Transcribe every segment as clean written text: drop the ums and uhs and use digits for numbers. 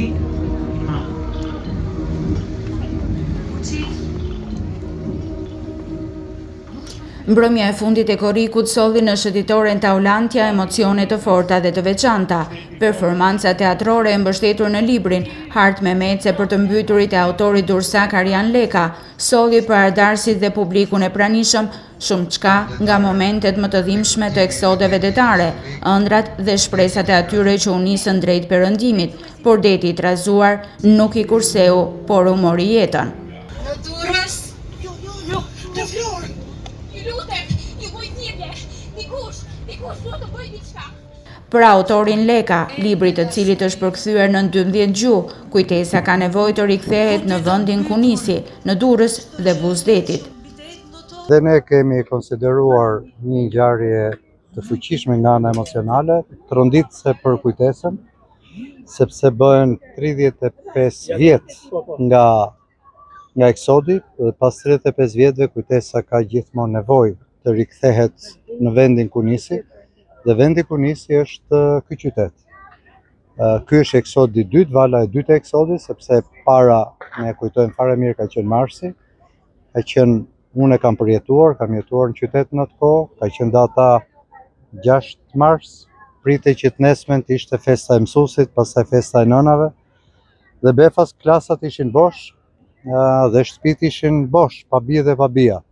fuqi. Mbrëmja e fundit e Korrikut solli në shëtitoren Taulantja emocione të forta dhe të veçanta. Performanca teatrore e mbështetur në librin Hartë me Mece për të mbyturit e autorit Dursak Arjan Leka solli për ardarsit dhe publikun e pranishëm shumë çka nga momentet më të dhimbshme të eksodeve detare, ëndrat dhe shpresat e atyre që u nisën drejt perëndimit, por deti i trazuar nuk i kurseu, por u mori jetën. Për autorin Leka, libri të cilit është përkthyer në 12 gjuhë, kujtesa ka nevojë të rikthehet në vendin ku nisi, në Durrës dhe Buzdetit. Dhe ne kemi konsideruar një ngjarje të fuqishme nga ana emocionale, tronditëse për kujtesën, sepse bëhen 35 vjet nga eksodi, dhe pas 35 vjetëve kujtesa ka gjithmonë nevojë të rikthehet në vendin ku nisi. Dhe vendi ku nisi është ky qytet. Ky është eksodi i dytë, vala e dytë e eksodit, sepse para, ne kujtojmë fare mirë, ka qenë marsi, unë e kam përjetuar, kam jetuar në qytet në atë kohë, ka qenë data 6 mars, pritej që të nesmen të ishte festa e mësuesit, pastaj festa e nënave, dhe befas klasat ishin bosh, dhe shtëpit ishin bosh, pa bie dhe pa bija.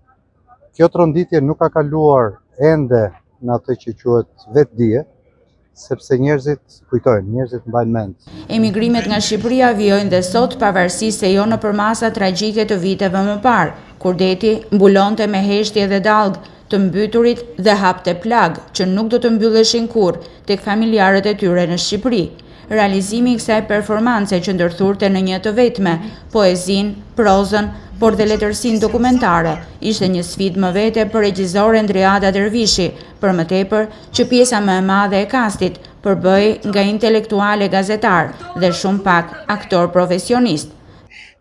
Kjo tronditje nuk ka kaluar ende në atë që quhet vetdije, sepse njerëzit kujtojnë, njerëzit mbajnë mend. Emigrimet nga Shqipëria vijojnë dhe sot, pavarësisht se jo nëpër masa tragjike të viteve më parë, kur deti mbulonte me heshtje dhe dallg të mbyturit dhe hapte plag që nuk do të mbylleshin kurrë tek familjarët e tyre në Shqipëri. Realizimi i kësaj performance që ndërthurte në një të vetme, poezin, prozën, por dhe letërsinë dokumentare, ishte një sfidë më vete për regjizoren Driada Dervishi, për më tepër që pjesa më e madhe e kastit përbëhej nga intelektuale gazetar dhe shumë pak aktor profesionist.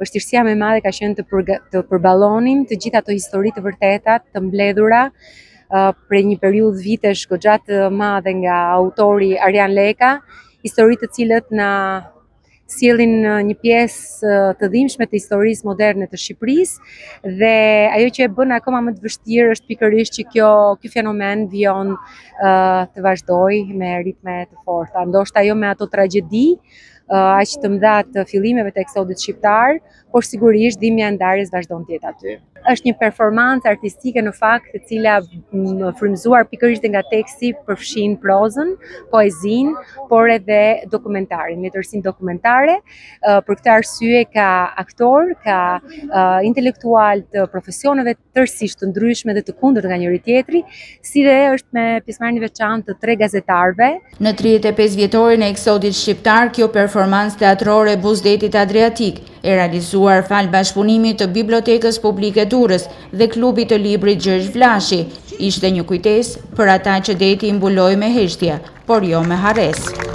Vështirësia më e madhe ka qenë të përballonim të gjitha ato histori të vërteta, të mbledhura për një periudhë vitesh goxha të madhe nga autori Arjan Leka, histori të cilët na sjellin një pjesë të dhimbshme të historisë moderne të Shqipërisë dhe ajo që e bën akoma më të vështirë është pikërisht që ky fenomen vijon të vazhdojë me ritme të forta. Ndoshta jo me ato tragjedi aq të mëdha të fillimeve të eksodit shqiptar, por sigurisht dhimbja e ndarjes vazhdon të jetë aty. Është një performancë artistike në fakt e cila frymëzuar pikërisht nga teksti përfshin prozën, poezinë, por edhe dokumentarin, letërsinë dokumentare. Për këtë arsye ka aktor, ka intelektual të profesioneve tërësisht të ndryshme dhe të kundërt nga njëri tjetri, si dhe është me pjesëmarrjen e veçantë të 3 gazetarëve. Në 35 vjetorin e eksodit shqiptar, kjo performancë teatrore Buzdetit Adriatik e realizuar fal bashkëpunimit të Bibliotekës Publike Durrës dhe Klubit të Librit Gjergj Vlashi, ishte një kujtesë për ata që deti i mbuloi me heshtje, por jo me harresë.